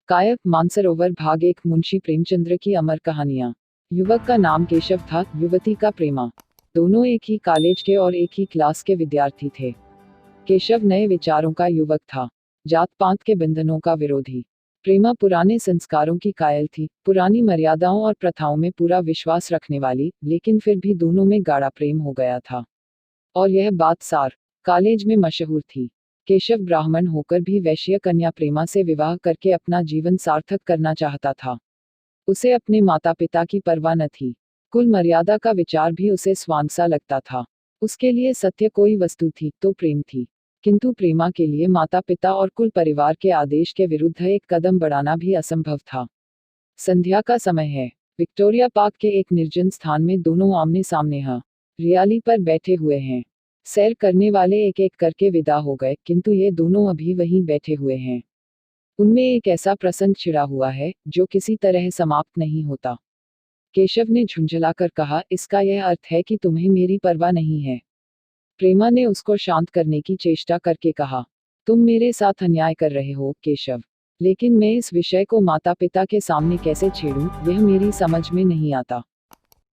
कायक मानसरोवर भाग 1 मुंशी प्रेमचंद्र की अमर कहानियां। युवक का नाम केशव था, युवती का प्रेमा। दोनों एक ही कॉलेज के और एक ही क्लास के विद्यार्थी थे। केशव नए विचारों का युवक था, जात पात के बंधनों का विरोधी। प्रेमा पुराने संस्कारों की कायल थी, पुरानी मर्यादाओं और प्रथाओं में पूरा विश्वास रखने वाली, लेकिन फिर भी दोनों में गाढ़ा प्रेम हो गया था। और यह बात सार कॉलेज में मशहूर थी। केशव ब्राह्मण होकर भी वैश्य कन्या प्रेमा से विवाह करके अपना जीवन सार्थक करना चाहता था। उसे अपने माता पिता की परवाह न थी। कुल मर्यादा का विचार भी उसे स्वांग सा लगता था। उसके लिए सत्य कोई वस्तु थी तो प्रेम थी, किंतु प्रेमा के लिए माता पिता और कुल परिवार के आदेश के विरुद्ध एक कदम बढ़ाना भी असंभव था। संध्या का समय है। विक्टोरिया पार्क के एक निर्जन स्थान में दोनों आमने सामने हरियाली पर बैठे हुए हैं। सैर करने वाले एक एक करके विदा हो गए, किंतु ये दोनों अभी वहीं बैठे हुए हैं। उनमें एक ऐसा प्रसंग छिड़ा हुआ है जो किसी तरह समाप्त नहीं होता। केशव ने झुंझलाकर कहा, इसका यह अर्थ है कि तुम्हें मेरी परवाह नहीं है। प्रेमा ने उसको शांत करने की चेष्टा करके कहा, तुम मेरे साथ अन्याय कर रहे हो केशव, लेकिन मैं इस विषय को माता पिता के सामने कैसे छेड़ूं, यह मेरी समझ में नहीं आता।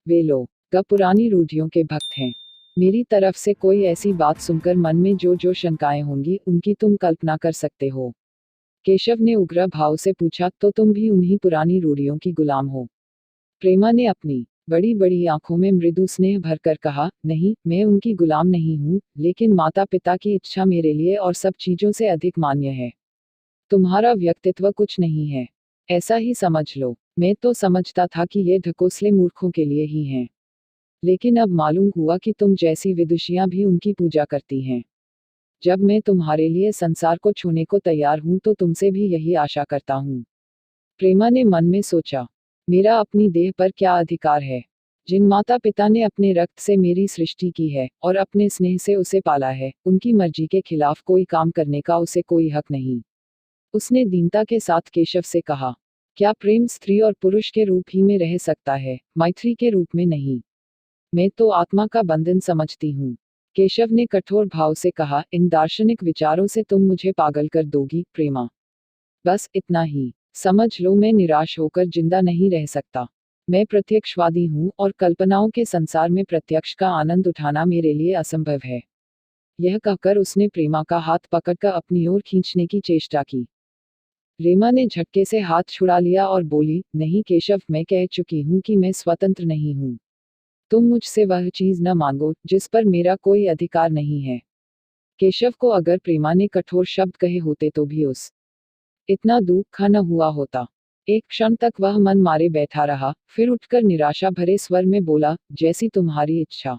वे लोग पुरानी रूढ़ियों के भक्त हैं। मेरी तरफ से कोई ऐसी बात सुनकर मन में जो जो शंकाएं होंगी उनकी तुम कल्पना कर सकते हो। केशव ने उग्र भाव से पूछा, तो तुम भी उन्हीं पुरानी रूढ़ियों की गुलाम हो? प्रेमा ने अपनी बड़ी बड़ी आंखों में मृदु स्नेह भरकर कहा, नहीं, मैं उनकी गुलाम नहीं हूँ, लेकिन माता पिता की इच्छा मेरे लिए और सब चीजों से अधिक मान्य है। तुम्हारा व्यक्तित्व कुछ नहीं है, ऐसा ही समझ लो। मैं तो समझता था कि ये ढकोसले मूर्खों के लिए ही हैं, लेकिन अब मालूम हुआ कि तुम जैसी विदुषियां भी उनकी पूजा करती हैं। जब मैं तुम्हारे लिए संसार को छूने को तैयार हूं तो तुमसे भी यही आशा करता हूं। प्रेमा ने मन में सोचा, मेरा अपनी देह पर क्या अधिकार है? जिन माता पिता ने अपने रक्त से मेरी सृष्टि की है और अपने स्नेह से उसे पाला है, उनकी मर्जी के खिलाफ कोई काम करने का उसे कोई हक नहीं। उसने दीनता के साथ केशव से कहा, क्या प्रेम स्त्री और पुरुष के रूप ही में रह सकता है, मैत्री के रूप में नहीं? मैं तो आत्मा का बंधन समझती हूँ। केशव ने कठोर भाव से कहा, इन दार्शनिक विचारों से तुम मुझे पागल कर दोगी प्रेमा। बस इतना ही समझ लो, मैं निराश होकर जिंदा नहीं रह सकता। मैं प्रत्यक्षवादी हूँ और कल्पनाओं के संसार में प्रत्यक्ष का आनंद उठाना मेरे लिए असंभव है। यह कहकर उसने प्रेमा का हाथ पकड़कर अपनी ओर खींचने की चेष्टा की। प्रेमा ने झटके से हाथ छुड़ा लिया और बोली, नहीं केशव, मैं कह चुकी हूँ कि मैं स्वतंत्र नहीं हूँ। तुम मुझसे वह चीज न मांगो जिस पर मेरा कोई अधिकार नहीं है। केशव को अगर प्रेमा ने कठोर शब्द कहे होते तो भी उस इतना दुख न हुआ होता। एक क्षण तक वह मन मारे बैठा रहा, फिर उठकर निराशा भरे स्वर में बोला, जैसी तुम्हारी इच्छा।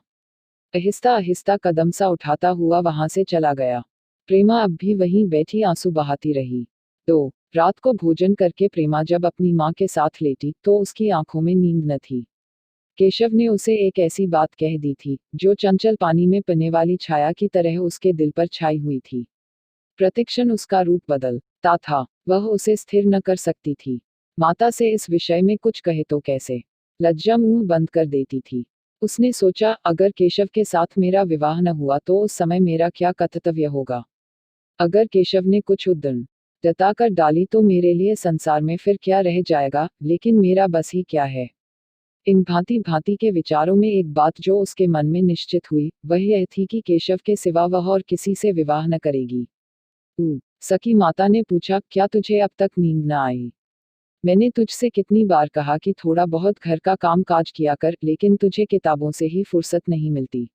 आहिस्ता आहिस्ता कदम सा उठाता हुआ वहां से चला गया। प्रेमा अब भी वहीं बैठी आंसू बहाती रही। रात को भोजन करके प्रेमा जब अपनी माँ के साथ लेटी तो उसकी आंखों में नींद न थी। केशव ने उसे एक ऐसी बात कह दी थी जो चंचल पानी में पने वाली छाया की तरह उसके दिल पर छाई हुई थी। प्रतिक्षण उसका रूप बदलता था, वह उसे स्थिर न कर सकती थी। माता से इस विषय में कुछ कहे तो कैसे? लज्जा मुंह बंद कर देती थी। उसने सोचा, अगर केशव के साथ मेरा विवाह न हुआ तो उस समय मेरा क्या कर्तव्य होगा? अगर केशव ने कुछ उद्दंड जताकर डाली तो मेरे लिए संसार में फिर क्या रह जाएगा, लेकिन मेरा बस ही क्या है? इन भांति भांति के विचारों में एक बात जो उसके मन में निश्चित हुई, वह यह थी कि केशव के सिवा वह और किसी से विवाह न करेगी। सखी माता ने पूछा, क्या तुझे अब तक नींद न आई? मैंने तुझसे कितनी बार कहा कि थोड़ा बहुत घर का काम काज किया कर, लेकिन तुझे किताबों से ही फुर्सत नहीं मिलती।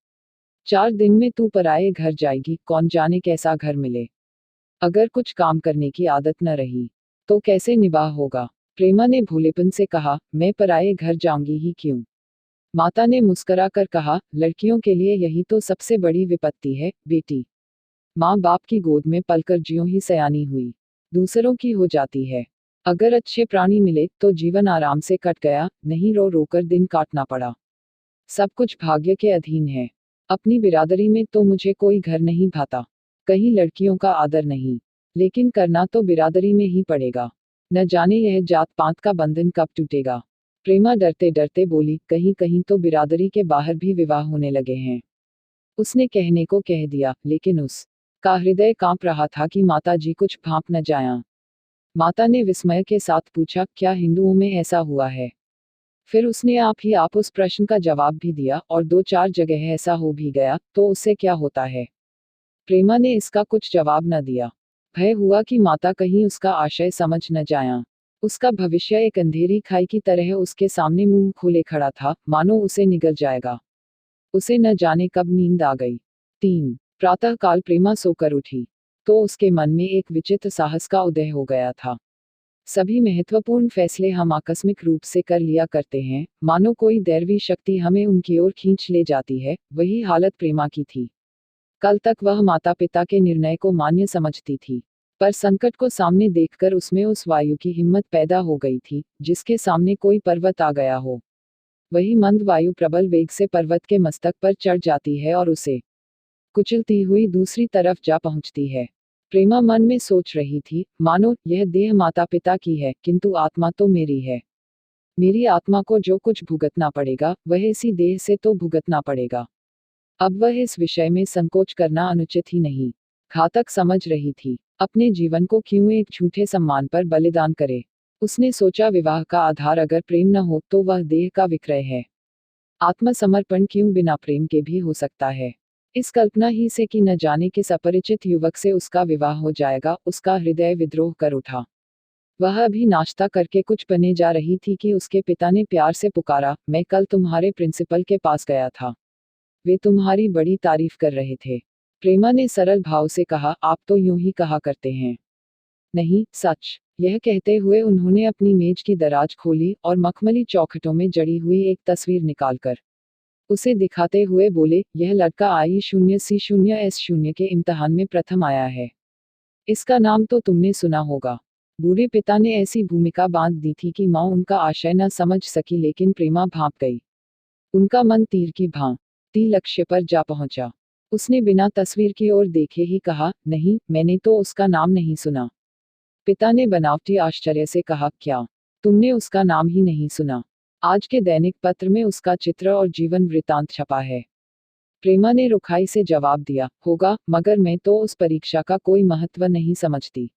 4 दिन में तू पराये घर जाएगी, कौन जाने कैसा घर मिले। अगर कुछ काम करने की आदत न रही तो कैसे निबाह होगा? प्रेमा ने भोलेपन से कहा, मैं पराये घर जाऊंगी ही क्यों? माता ने मुस्करा कर कहा, लड़कियों के लिए यही तो सबसे बड़ी विपत्ति है बेटी। माँ बाप की गोद में पलकर ज्यों ही सयानी हुई दूसरों की हो जाती है। अगर अच्छे प्राणी मिले तो जीवन आराम से कट गया, नहीं रो रोकर दिन काटना पड़ा। सब कुछ भाग्य के अधीन है। अपनी बिरादरी में तो मुझे कोई घर नहीं भाता, कहीं लड़कियों का आदर नहीं, लेकिन करना तो बिरादरी में ही पड़ेगा। न जाने यह जात पात का बंधन कब टूटेगा। प्रेमा डरते डरते बोली, कहीं कहीं तो बिरादरी के बाहर भी विवाह होने लगे हैं। उसने कहने को कह दिया, लेकिन उस का हृदय कांप रहा था कि माता जी कुछ भांप न जाया। माता ने विस्मय के साथ पूछा, क्या हिंदुओं में ऐसा हुआ है? फिर उसने आप उस प्रश्न का जवाब भी दिया, और 2-4 जगह ऐसा हो भी गया, तो उससे क्या होता है? प्रेमा ने इसका कुछ जवाब न दिया। भय हुआ कि माता कहीं उसका आशय समझ न जाया। उसका भविष्य एक अंधेरी खाई की तरह उसके सामने मुंह खोले खड़ा था, मानो उसे निगल जाएगा। उसे न जाने कब नींद आ गई। 3 प्रातःकाल प्रेमा सोकर उठी, तो उसके मन में एक विचित्र साहस का उदय हो गया था। सभी महत्वपूर्ण फैसले हम आकस्मिक रूप से कर लिया करते हैं, मानो कोई दैवी शक्ति हमें उनकी ओर खींच ले जाती है। वही हालत प्रेमा की थी। कल तक वह माता पिता के निर्णय को मान्य समझती थी, पर संकट को सामने देखकर उसमें उस वायु की हिम्मत पैदा हो गई थी, जिसके सामने कोई पर्वत आ गया हो। वही मंद वायु प्रबल वेग से पर्वत के मस्तक पर चढ़ जाती है और उसे कुचलती हुई दूसरी तरफ जा पहुंचती है। प्रेमा मन में सोच रही थी, मानो यह देह माता पिता की है, किंतु आत्मा तो मेरी है। मेरी आत्मा को जो कुछ भुगतना पड़ेगा, वह इसी देह से तो भुगतना पड़ेगा। अब वह इस विषय में संकोच करना अनुचित ही नहीं, घातक समझ रही थी। अपने जीवन को क्यों एक झूठे सम्मान पर बलिदान करे? उसने सोचा, विवाह का आधार अगर प्रेम न हो तो वह देह का विक्रय है। आत्मसमर्पण क्यों बिना प्रेम के भी हो सकता है? इस कल्पना ही से कि न जाने किस अपरिचित युवक से उसका विवाह हो जाएगा, उसका हृदय विद्रोह कर उठा। वह अभी नाश्ता करके कुछ बने जा रही थी कि उसके पिता ने प्यार से पुकारा, मैं कल तुम्हारे प्रिंसिपल के पास गया था। वे तुम्हारी बड़ी तारीफ कर रहे थे। प्रेमा ने सरल भाव से कहा, आप तो यूं ही कहा करते हैं। नहीं, सच। यह कहते हुए उन्होंने अपनी मेज की दराज खोली और मखमली चौखटों में जड़ी हुई एक तस्वीर निकालकर उसे दिखाते हुए बोले, यह लड़का I0C0S0 के इम्तिहान में प्रथम आया है। इसका नाम तो तुमने सुना होगा। बूढ़े पिता ने ऐसी भूमिका बांध दी थी कि माँ उनका आशय न समझ सकी, लेकिन प्रेमा भांप गई। उनका मन तीर की भांति लक्ष्य पर जा पहुंचा। उसने बिना तस्वीर की ओर देखे ही कहा, नहीं, मैंने तो उसका नाम नहीं सुना। पिता ने बनावटी आश्चर्य से कहा, क्या तुमने उसका नाम ही नहीं सुना? आज के दैनिक पत्र में उसका चित्र और जीवन वृतांत छपा है। प्रेमा ने रुखाई से जवाब दिया, होगा, मगर मैं तो उस परीक्षा का कोई महत्व नहीं समझती।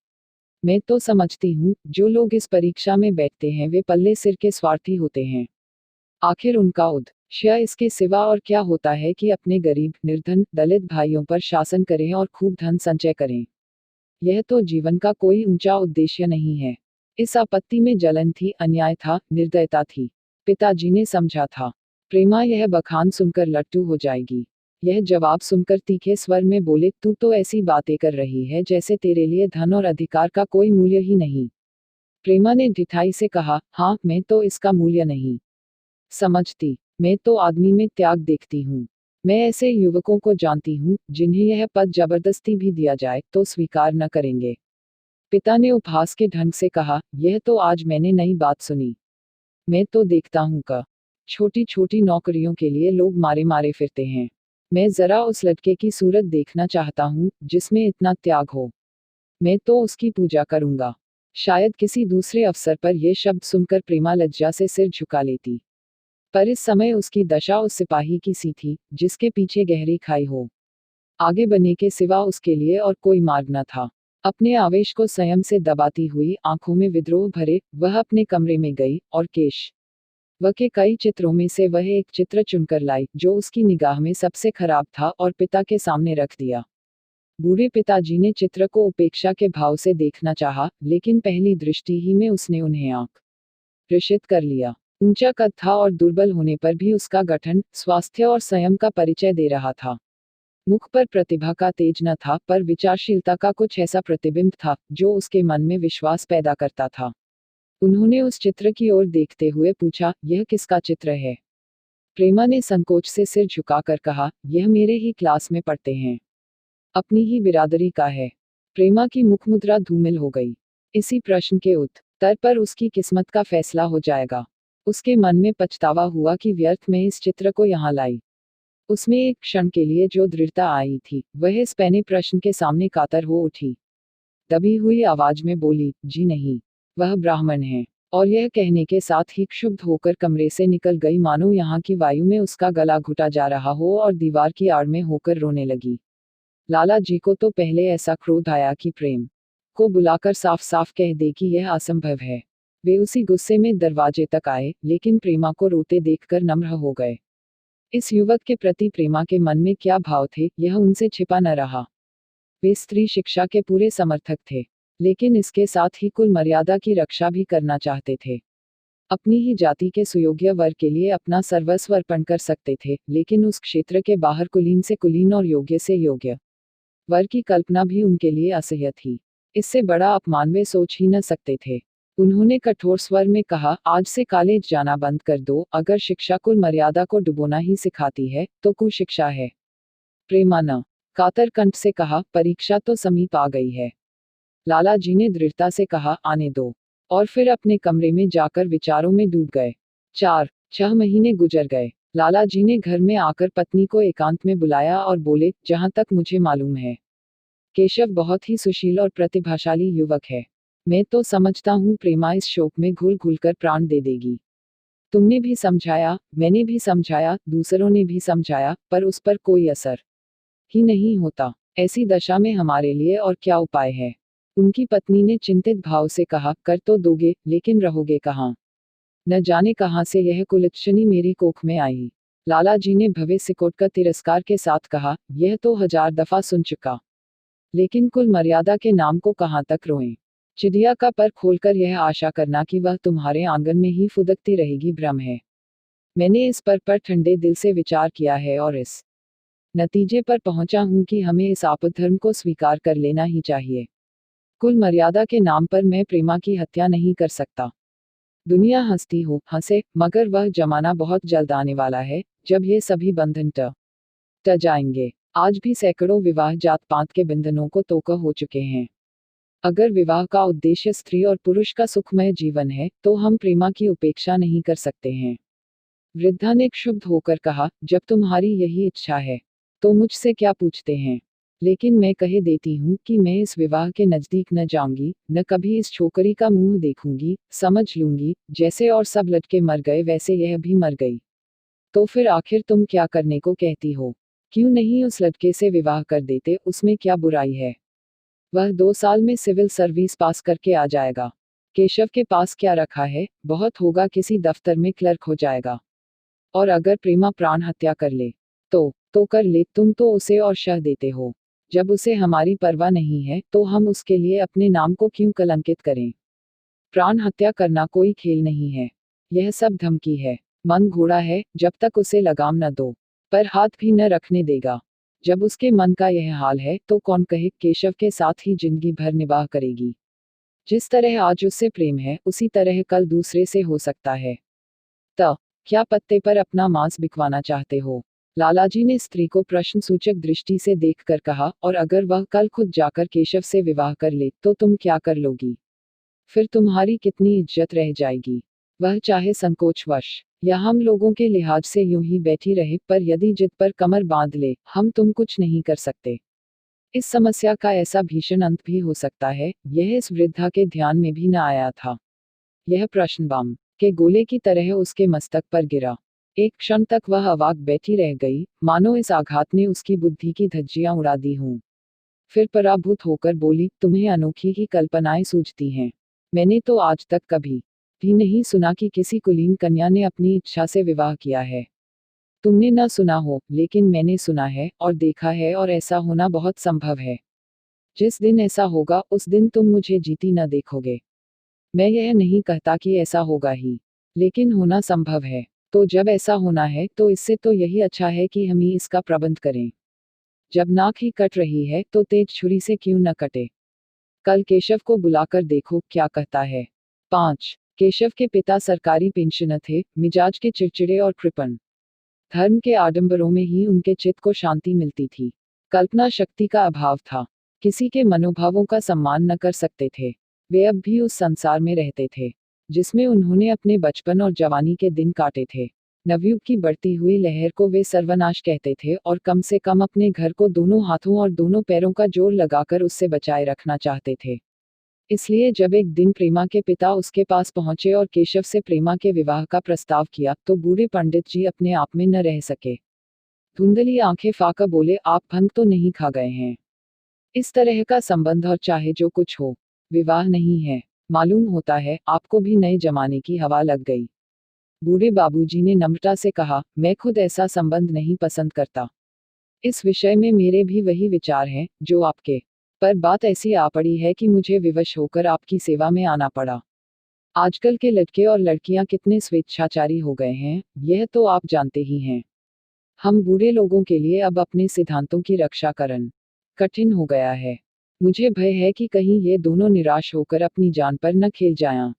मैं तो समझती हूँ, जो लोग इस परीक्षा में बैठते हैं वे पल्ले सिर के स्वार्थी होते हैं। आखिर उनका उद्देश्य इसके सिवा और क्या होता है कि अपने गरीब, निर्धन, दलित भाइयों पर शासन करें और खूब धन संचय करें। यह तो जीवन का कोई ऊंचा उद्देश्य नहीं है। इस आपत्ति में जलन थी, अन्याय था, निर्दयता थी। पिताजी ने समझा था। प्रेमा यह बखान सुनकर लट्टू हो जाएगी। यह जवाब सुनकर तीखे स्वर में बोले, तू तो ऐसी बातें कर रही है जैसे तेरे लिए धन और अधिकार का कोई मूल्य ही नहीं। प्रेमा ने ढिठाई से कहा, हाँ, मैं तो इसका मूल्य नहीं समझती। मैं तो आदमी में त्याग देखती हूँ। मैं ऐसे युवकों को जानती हूँ, जिन्हें यह पद जबरदस्ती भी दिया जाए तो स्वीकार न करेंगे। पिता ने उपहास के ढंग से कहा, यह तो आज मैंने नई बात सुनी। मैं तो देखता हूँ का छोटी छोटी नौकरियों के लिए लोग मारे मारे फिरते हैं। मैं जरा उस लड़के की सूरत देखना चाहता हूँ, जिसमें इतना त्याग हो। मैं तो उसकी पूजा करूंगा। शायद किसी दूसरे अवसर पर यह शब्द सुनकर प्रेमा लज्जा से सिर झुका लेती, पर इस समय उसकी दशा उस सिपाही की सी थी, जिसके पीछे गहरी खाई हो। आगे बढ़ने के सिवा उसके लिए और कोई मार्ग न था। अपने आवेश को संयम से दबाती हुई, आंखों में विद्रोह भरे, वह अपने कमरे में गई और वह के कई चित्रों में से वह एक चित्र चुनकर लाई, जो उसकी निगाह में सबसे खराब था, और पिता के सामने रख दिया। बूढ़े पिताजी ने चित्र को उपेक्षा के भाव से देखना चाहा, लेकिन पहली दृष्टि ही में उसने उन्हें आकर्षित कर लिया। ऊंचा कद था और दुर्बल होने पर भी उसका गठन, स्वास्थ्य और संयम का परिचय दे रहा था। मुख पर प्रतिभा का तेज न था, पर विचारशीलता का कुछ ऐसा प्रतिबिंब था, जो उसके मन में विश्वास पैदा करता था। उन्होंने उस चित्र की ओर देखते हुए पूछा, यह किसका चित्र है? प्रेमा ने संकोच से सिर झुकाकर कहा, यह मेरे ही क्लास में पढ़ते हैं। अपनी ही बिरादरी का है। प्रेमा की मुखमुद्रा धूमिल हो गई। इसी प्रश्न के उत्तर पर उसकी किस्मत का फैसला हो जाएगा। उसके मन में पछतावा हुआ कि व्यर्थ में इस चित्र को यहाँ लाई। उसमें एक क्षण के लिए जो दृढ़ता आई थी, वह इस पैने प्रश्न के सामने कातर हो उठी। दबी हुई आवाज में बोली, जी नहीं, वह ब्राह्मण है। और यह कहने के साथ ही क्षुब्ध होकर कमरे से निकल गई, मानो यहाँ की वायु में उसका गला घुटा जा रहा हो, और दीवार की आड़ में होकर रोने लगी। लाला जी को तो पहले ऐसा क्रोध आया कि प्रेम को बुलाकर साफ साफ कह दे कि यह असंभव है। वे उसी गुस्से में दरवाजे तक आए, लेकिन प्रेमा को रोते देखकर नम्र हो गए। इस युवक के प्रति प्रेमा के मन में क्या भाव थे, यह उनसे छिपा न रहा। वे स्त्री शिक्षा के पूरे समर्थक थे, लेकिन इसके साथ ही कुल मर्यादा की रक्षा भी करना चाहते थे। अपनी ही जाति के सुयोग्य वर के लिए अपना सर्वस्व अर्पण कर सकते थे, लेकिन उस क्षेत्र के बाहर कुलीन से कुलीन और योग्य से योग्य वर की कल्पना भी उनके लिए असह्य थी। इससे बड़ा अपमान वे सोच ही न सकते थे। उन्होंने कठोर स्वर में कहा, आज से कॉलेज जाना बंद कर दो। अगर शिक्षा कुल मर्यादा को डुबोना ही सिखाती है तो कुशिक्षा है। प्रेमा न कातर कंठ से कहा, परीक्षा तो समीप आ गई है। लाला जी ने दृढ़ता से कहा, आने दो। और फिर अपने कमरे में जाकर विचारों में डूब गए। 4-6 महीने गुजर गए। लाला जी ने घर में आकर पत्नी को एकांत में बुलाया और बोले, जहां तक मुझे मालूम है, केशव बहुत ही सुशील और प्रतिभाशाली युवक है। मैं तो समझता हूँ प्रेमा इस शोक में घुल घुल कर प्राण दे देगी। तुमने भी समझाया, मैंने भी समझाया, दूसरों ने भी समझाया, पर उस पर कोई असर ही नहीं होता। ऐसी दशा में हमारे लिए और क्या उपाय है? उनकी पत्नी ने चिंतित भाव से कहा, कर तो दोगे, लेकिन रहोगे कहाँ? न जाने कहाँ से यह कुलच्छनी मेरी कोख में आई। लाला जी ने भव्य सिकोट का तिरस्कार के साथ कहा, यह तो 1000 दफा सुन चुका, लेकिन कुल मर्यादा के नाम को कहाँ तक रोएं? चिड़िया का पर खोलकर यह आशा करना कि वह तुम्हारे आंगन में ही फुदकती रहेगी भ्रम है। मैंने इस पर ठंडे दिल से विचार किया है और इस नतीजे पर पहुंचा हूं कि हमें इस आपद्धर्म को स्वीकार कर लेना ही चाहिए। कुल मर्यादा के नाम पर मैं प्रेमा की हत्या नहीं कर सकता। दुनिया हंसती हो हंसे, मगर वह जमाना बहुत जल्द आने वाला है जब ये सभी बंधन ट जाएंगे। आज भी सैकड़ों विवाह जात पात के बंधनों को तोड़ हो चुके हैं। अगर विवाह का उद्देश्य स्त्री और पुरुष का सुखमय जीवन है, तो हम प्रेमा की उपेक्षा नहीं कर सकते हैं। वृद्धा ने क्षुब्ध होकर कहा, जब तुम्हारी यही इच्छा है तो मुझसे क्या पूछते हैं? लेकिन मैं कह देती हूँ कि मैं इस विवाह के नजदीक न जाऊंगी, न कभी इस छोकरी का मुंह देखूंगी। समझ लूंगी, जैसे और सब लड़के मर गए वैसे यह भी मर गई। तो फिर आखिर तुम क्या करने को कहती हो? क्यों नहीं उस लड़के से विवाह कर देते? उसमें क्या बुराई है? वह 2 साल में सिविल सर्विस पास करके आ जाएगा। केशव के पास क्या रखा है? बहुत होगा किसी दफ्तर में क्लर्क हो जाएगा। और अगर प्रेमा प्राण हत्या कर ले तो कर ले, तुम तो उसे और शह देते हो। जब उसे हमारी परवाह नहीं है तो हम उसके लिए अपने नाम को क्यों कलंकित करें? प्राण हत्या करना कोई खेल नहीं है, यह सब धमकी है। मन घोड़ा है, जब तक उसे लगाम न दो पर हाथ भी न रखने देगा। जब उसके मन का यह हाल है तो कौन कहे केशव के साथ ही जिंदगी भर निबाह करेगी। जिस तरह आज उससे प्रेम है, उसी तरह कल दूसरे से हो सकता है। क्या पत्ते पर अपना मांस बिकवाना चाहते हो? लालाजी ने स्त्री को प्रश्न सूचक दृष्टि से देखकर कहा, और अगर वह कल खुद जाकर केशव से विवाह कर ले तो तुम क्या कर लोगी? फिर तुम्हारी कितनी इज्जत रह जाएगी? वह चाहे संकोचवश या हम लोगों के लिहाज से यूं ही बैठी रहे, पर यदि जिद पर कमर बांध ले, हम तुम कुछ नहीं कर सकते। इस समस्या का ऐसा भीषण अंत भी हो सकता है, यह इस वृद्धा के ध्यान में भी न आया था। यह प्रश्न बम के गोले की तरह उसके मस्तक पर गिरा। एक क्षण तक वह अवाक बैठी रह गई, मानो इस आघात ने उसकी बुद्धि की धज्जियां उड़ा दी हों। फिर पराभूत होकर बोली, तुम्हें अनोखी ही कल्पनाएं सूझती हैं। मैंने तो आज तक कभी भी नहीं सुना कि किसी कुलीन कन्या ने अपनी इच्छा से विवाह किया है। तुमने न सुना हो, लेकिन मैंने सुना है और देखा है, और ऐसा होना बहुत संभव है। जिस दिन ऐसा होगा उस दिन तुम मुझे जीती न देखोगे। मैं यह नहीं कहता कि ऐसा होगा ही, लेकिन होना संभव है। तो जब ऐसा होना है तो इससे तो यही अच्छा है कि हम ही इसका प्रबंध करें। जब नाक ही कट रही है तो तेज छुरी से क्यों न कटे? कल केशव को बुलाकर देखो क्या कहता है। 5 केशव के पिता सरकारी पेंशनर थे, मिजाज के चिड़चिड़े और कृपण। धर्म के आडंबरों में ही उनके चित्त को शांति मिलती थी। कल्पना शक्ति का अभाव था, किसी के मनोभावों का सम्मान न कर सकते थे। वे अब भी उस संसार में रहते थे जिसमें उन्होंने अपने बचपन और जवानी के दिन काटे थे। नवयुग की बढ़ती हुई लहर को वे सर्वनाश कहते थे, और कम से कम अपने घर को दोनों हाथों और दोनों पैरों का जोर लगाकर उससे बचाए रखना चाहते थे। इसलिए जब एक दिन प्रेमा के पिता उसके पास पहुंचे और केशव से प्रेमा के विवाह का प्रस्ताव किया, तो बूढ़े पंडित जी अपने आप में न रह सके। धुंधली आंखें फाकर बोले, आप भंग तो नहीं खा गए हैं? इस तरह का संबंध, और चाहे जो कुछ हो, विवाह नहीं है। मालूम होता है आपको भी नए जमाने की हवा लग गई। बूढ़े बाबूजी ने नम्रता से कहा, मैं खुद ऐसा संबंध नहीं पसंद करता। इस विषय में मेरे भी वही विचार हैं जो आपके, पर बात ऐसी आ पड़ी है कि मुझे विवश होकर आपकी सेवा में आना पड़ा। आजकल के लड़के और लड़कियां कितने स्वेच्छाचारी हो गए हैं, यह तो आप जानते ही हैं। हम बूढ़े लोगों के लिए अब अपने सिद्धांतों की रक्षा करना कठिन हो गया है। मुझे भय है कि कहीं ये दोनों निराश होकर अपनी जान पर न खेल जाएं।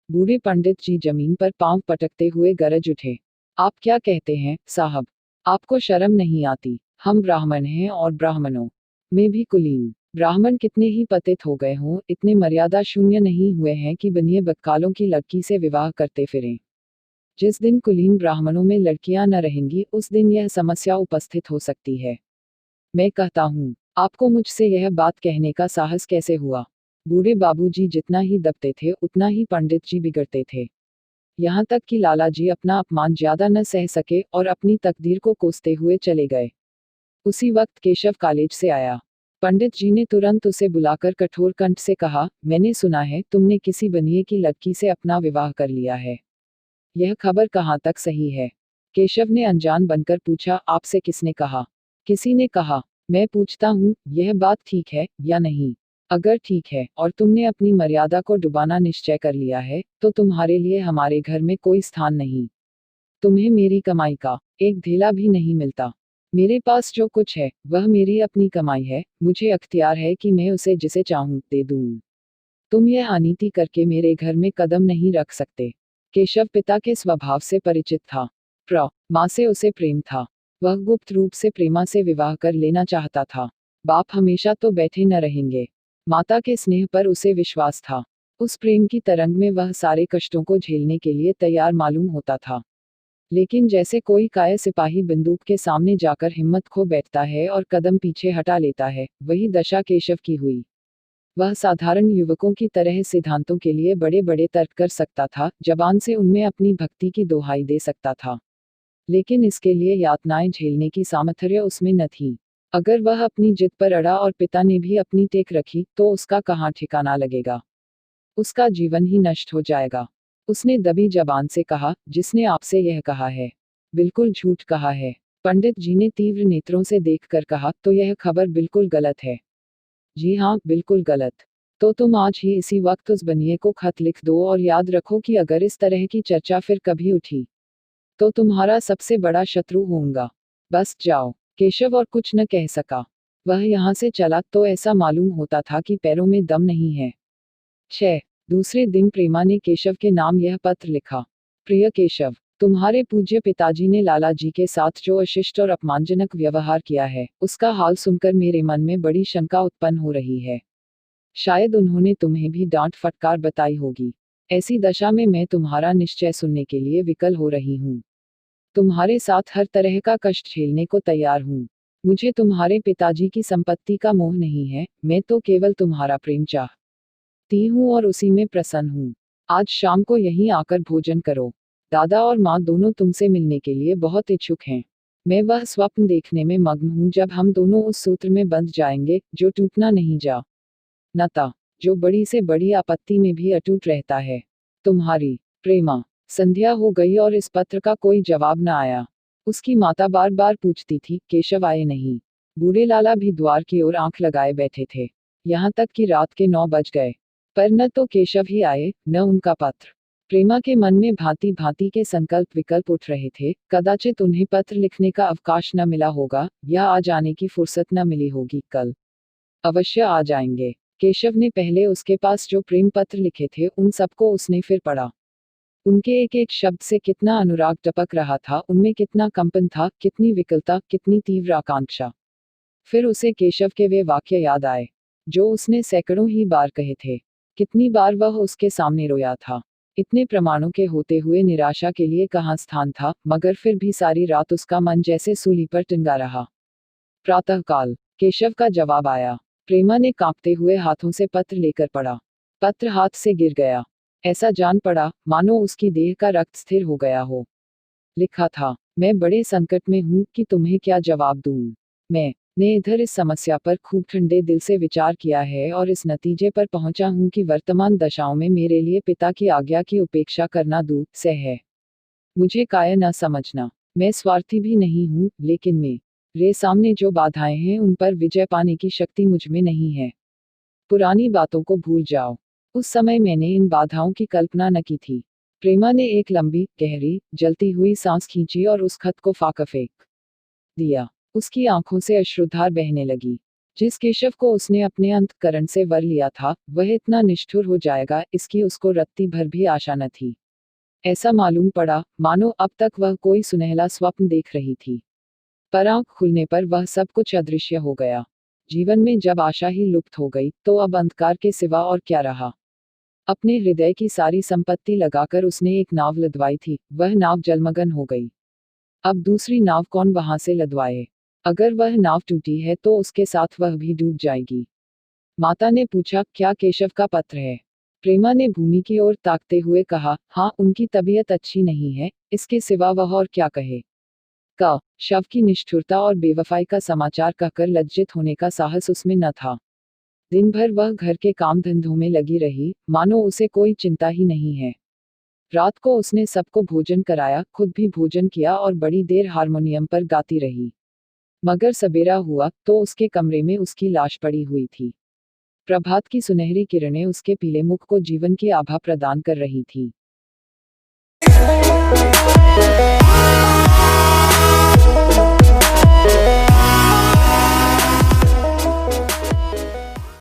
बूढ़े पंडित जी जमीन पर पांव पटकते हुए गरज उठे। आप क्या कहते हैं साहब? आपको शर्म नहीं आती? हम ब्राह्मण हैं और ब्राह्मणों में भी कुलीन ब्राह्मण कितने ही पतित हो गए हों, इतने मर्यादा शून्य नहीं हुए हैं कि बनिए बक्कालों की लड़की से विवाह करते फिरें। जिस दिन कुलीन ब्राह्मणों में लड़कियां न रहेंगी उस दिन यह समस्या उपस्थित हो सकती है। मैं कहता हूँ, आपको मुझसे यह बात कहने का साहस कैसे हुआ? बूढ़े बाबूजी जितना ही दबते थे उतना ही पंडित जी बिगड़ते थे। यहाँ तक कि लाला जी अपना अपमान ज्यादा न सह सके और अपनी तकदीर को कोसते हुए चले गए। उसी वक्त केशव कॉलेज से आया। पंडित जी ने तुरंत उसे बुलाकर कठोर कंठ से कहा, मैंने सुना है तुमने किसी बनिए की लड़की से अपना विवाह कर लिया है। यह खबर कहाँ तक सही है? केशव ने अनजान बनकर पूछा, आपसे किसने कहा? किसी ने कहा। मैं पूछता हूँ, यह बात ठीक है या नहीं? अगर ठीक है और तुमने अपनी मर्यादा को डुबाना निश्चय कर लिया है, तो तुम्हारे लिए हमारे घर में कोई स्थान नहीं। तुम्हें मेरी कमाई का एक धेला भी नहीं मिलता। मेरे पास जो कुछ है वह मेरी अपनी कमाई है, मुझे अख्तियार है कि मैं उसे जिसे चाहूं दे दूं। तुम यह अनीति करके मेरे घर में कदम नहीं रख सकते। केशव पिता के स्वभाव से परिचित था। माँ से उसे प्रेम था। वह गुप्त रूप से प्रेमा से विवाह कर लेना चाहता था। बाप हमेशा तो बैठे न रहेंगे। माता के स्नेह पर उसे विश्वास था। उस प्रेम की तरंग में वह सारे कष्टों को झेलने के लिए तैयार मालूम होता था। लेकिन जैसे कोई कायर सिपाही बंदूक के सामने जाकर हिम्मत खो बैठता है और कदम पीछे हटा लेता है, वही दशा केशव की हुई। वह साधारण युवकों की तरह सिद्धांतों के लिए बड़े बड़े तर्क कर सकता था, जबान से उनमें अपनी भक्ति की दोहाई दे सकता था, लेकिन इसके लिए यातनाएं झेलने की सामर्थ्य उसमें न थी। अगर वह अपनी जिद पर अड़ा और पिता ने भी अपनी टेक रखी तो उसका कहाँ ठिकाना लगेगा? उसका जीवन ही नष्ट हो जाएगा। उसने दबी जबान से कहा, जिसने आपसे यह कहा है बिल्कुल झूठ कहा है। पंडित जी ने तीव्र नेत्रों से देखकर कहा, तो यह खबर बिल्कुल गलत है। जी हाँ, बिल्कुल गलत। तो तुम आज ही इसी वक्त उस बनिए को खत लिख दो और याद रखो कि अगर इस तरह की चर्चा फिर कभी उठी तो तुम्हारा सबसे बड़ा शत्रु होऊंगा। बस जाओ। केशव और कुछ न कह सका। वह यहाँ से चला तो ऐसा मालूम होता था कि पैरों में दम नहीं है। 6 दूसरे दिन प्रेमा ने केशव के नाम यह पत्र लिखा। प्रिय केशव, तुम्हारे पूज्य पिताजी ने लाला जी के साथ जो अशिष्ट और अपमानजनक व्यवहार किया है, उसका हाल सुनकर मेरे मन में बड़ी शंका उत्पन्न हो रही है। शायद उन्होंने तुम्हें भी डांट फटकार बताई होगी। ऐसी दशा में मैं तुम्हारा निश्चय सुनने के लिए विकल हो रही हूँ। तुम्हारे साथ हर तरह का कष्ट झेलने को तैयार हूँ। मुझे तुम्हारे पिताजी की संपत्ति का मोह नहीं है, मैं तो केवल तुम्हारा प्रेम चाहती हूँ और उसी में प्रसन्न हूँ। आज शाम को यहीं आकर भोजन करो। दादा और माँ दोनों तुमसे मिलने के लिए बहुत इच्छुक हैं। मैं वह स्वप्न देखने में मग्न हूँ जब हम दोनों उस सूत्र में बंध जाएंगे जो टूटना नहीं जा नता, जो बड़ी से बड़ी आपत्ति में भी अटूट रहता है। तुम्हारी प्रेमा। संध्या हो गई और इस पत्र का कोई जवाब न आया। उसकी माता बार बार पूछती थी, केशव आए नहीं? बूढ़े लाला भी द्वार की ओर आंख लगाए बैठे थे। यहाँ तक कि रात के 9 बज गए, पर न तो केशव ही आए न उनका पत्र। प्रेमा के मन में भांति भांति के संकल्प विकल्प उठ रहे थे। कदाचित उन्हें पत्र लिखने का अवकाश न मिला होगा, या आज आने की फुर्सत न मिली होगी। कल अवश्य आ जाएंगे। केशव ने पहले उसके पास जो प्रेम पत्र लिखे थे उन सबको उसने फिर पढ़ा। उनके एक एक शब्द से कितना अनुराग टपक रहा था, उनमें कितना कंपन था, कितनी विकलता, कितनी तीव्र आकांक्षा। फिर उसे केशव के वे वाक्य याद आए जो उसने सैकड़ों ही बार कहे थे। कितनी बार वह उसके सामने रोया था। इतने प्रमाणों के होते हुए निराशा के लिए कहाँ स्थान था, मगर फिर भी सारी रात उसका मन जैसे सूली पर टिंगा रहा। प्रातःकाल केशव का जवाब आया। प्रेमा ने कांपते हुए हाथों से पत्र लेकर पढ़ा। पत्र हाथ से गिर गया। ऐसा जान पड़ा मानो उसकी देह का रक्त स्थिर हो गया हो। लिखा था, मैं बड़े संकट में हूँ कि तुम्हें क्या जवाब दूँ। मैं ने इधर इस समस्या पर खूब ठंडे दिल से विचार किया है और इस नतीजे पर पहुंचा हूं कि वर्तमान दशाओं में मेरे लिए पिता की आज्ञा की उपेक्षा करना दूर से है। मुझे कायर न समझना। मैं स्वार्थी भी नहीं हूँ, लेकिन मेरे सामने जो बाधाएं हैं उन पर विजय पाने की शक्ति मुझ में नहीं है। पुरानी बातों को भूल जाओ। उस समय मैंने इन बाधाओं की कल्पना न की थी। प्रेमा ने एक लंबी, गहरी, जलती हुई सांस खींची और उस खत को फाका फेंक दिया। उसकी आंखों से अश्रुधार बहने लगी। जिस केशव को उसने अपने अंतःकरण से वर लिया था, वह इतना निष्ठुर हो जाएगा, इसकी उसको रत्ती भर भी आशा न थी। ऐसा मालूम पड़ा मानो अब तक वह कोई सुनहला स्वप्न देख रही थी, पर आंख खुलने पर वह सब कुछ अदृश्य हो गया। जीवन में जब आशा ही लुप्त हो गई, तो अब अंधकार के सिवा और क्या रहा। अपने हृदय की सारी संपत्ति लगाकर उसने एक नाव लदवाई थी, वह नाव जलमग्न हो गई। अब दूसरी नाव कौन वहां से लदवाए। अगर वह नाव टूटी है तो उसके साथ वह भी डूब जाएगी। माता ने पूछा, क्या केशव का पत्र है? प्रेमा ने भूमि की ओर ताकते हुए कहा, हाँ, उनकी तबीयत अच्छी नहीं है, इसके सिवा वह और क्या कहे। का शव की निष्ठुरता और बेवफाई का समाचार कहकर लज्जित होने का साहस उसमें न था। दिन भर वह घर के काम धंधों में लगी रही, मानो उसे कोई चिंता ही नहीं है। रात को उसने सबको भोजन कराया, खुद भी भोजन किया और बड़ी देर हारमोनियम पर गाती रही। मगर सबेरा हुआ तो उसके कमरे में उसकी लाश पड़ी हुई थी। प्रभात की सुनहरी किरणें उसके पीले मुख को जीवन की आभा प्रदान कर रही थी।